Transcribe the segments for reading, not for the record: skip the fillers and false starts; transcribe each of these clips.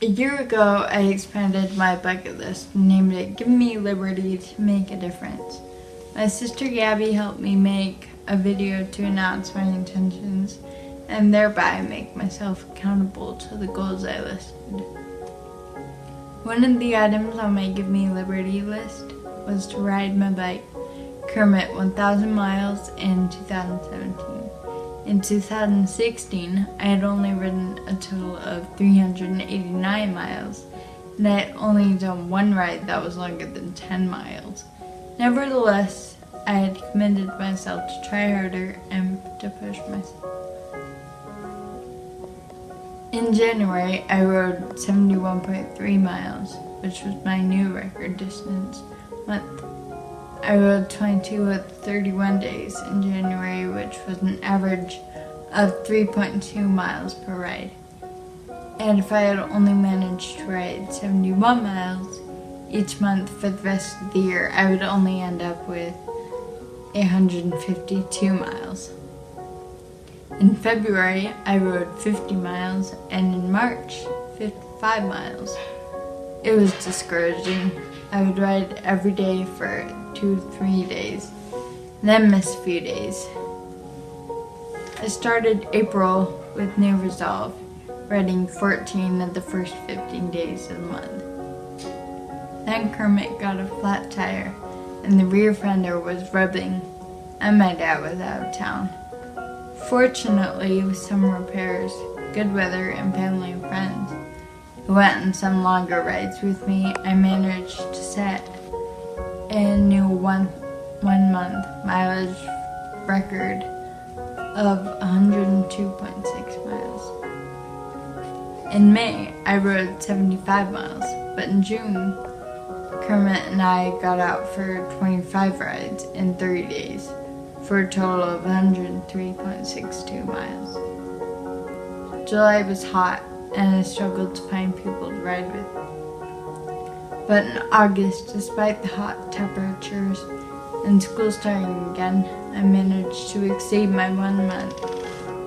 A year ago, I expanded my bucket list and named it Give Me Liberty to Make a Difference. My sister Gabby helped me make a video to announce my intentions and thereby make myself accountable to the goals I listed. One of the items on my Give Me Liberty list was to ride my bike Kermit 1,000 miles in 2017. In 2016, I had only ridden a total of 389 miles, and I had only done one ride that was longer than 10 miles. Nevertheless, I had committed myself to try harder and to push myself. In January, I rode 71.3 miles, which was my new record distance month. I rode 22 with 31 days in January, which was an average of 3.2 miles per ride. And if I had only managed to ride 71 miles each month for the rest of the year, I would only end up with 152 miles. In February, I rode 50 miles, and in March, 55 miles. It was discouraging. I would ride every day for 2-3 days, then miss a few days. I started April with new resolve, riding 14 of the first 15 days of the month. Then Kermit got a flat tire, and the rear fender was rubbing, and my dad was out of town. Fortunately, with some repairs, good weather, and family and friends who went on some longer rides with me, I managed to set a new one month mileage record of 102.6 miles. In May, I rode 75 miles, but in June, Kermit and I got out for 25 rides in 30 days for a total of 103.62 miles. July was hot and I struggled to find people to ride with. But in August, despite the hot temperatures and school starting again, I managed to exceed my 1 month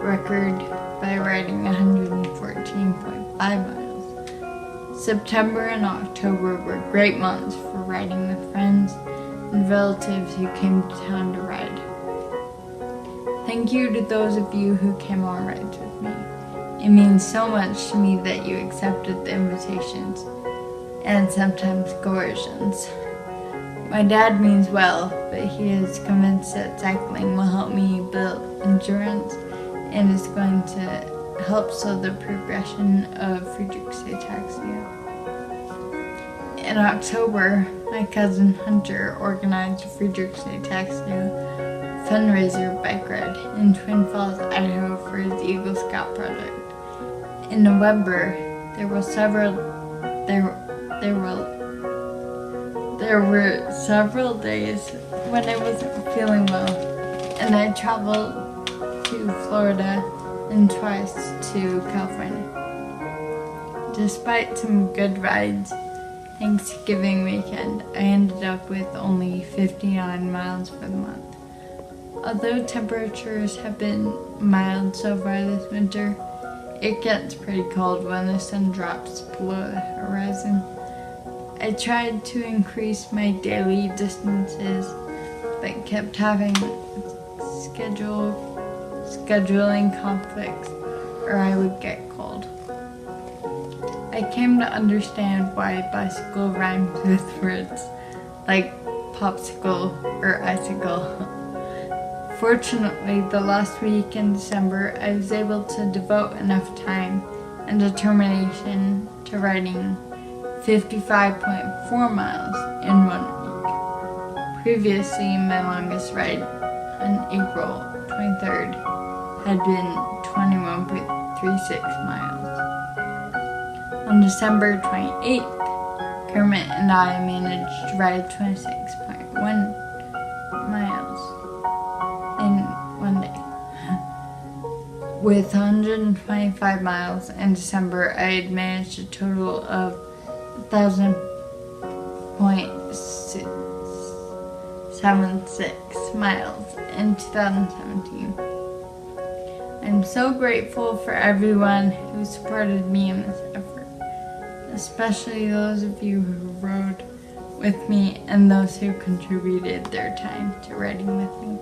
record by riding 114.5 miles. September and October were great months for riding with friends and relatives who came to town to ride. Thank you to those of you who came on rides with me. It means so much to me that you accepted the invitations and sometimes coercions. My dad means well, but he is convinced that cycling will help me build endurance and is going to help slow the progression of Friedreich's ataxia. In October, my cousin Hunter organized a Friedreich's ataxia fundraiser bike ride in Twin Falls, Idaho for his Eagle Scout project. In November, there were several days when I wasn't feeling well, and I traveled to Florida and twice to California. Despite some good rides, Thanksgiving weekend, I ended up with only 59 miles for the month. Although temperatures have been mild so far this winter, it gets pretty cold when the sun drops below the horizon. I tried to increase my daily distances, but kept having scheduling conflicts, or I would get cold. I came to understand why bicycle rhymes with words like popsicle or icicle. Fortunately, the last week in December, I was able to devote enough time and determination to riding 55.4 miles in 1 week. Previously, my longest ride on April 23rd had been 21.36 miles. On December 28th, Kermit and I managed to ride 26.1 miles in 1 day. With 125 miles in December, I had managed a total of 1,000.76 miles in 2017. I'm so grateful for everyone who supported me in this effort. especially those of you who rode with me and those who contributed their time to riding with me.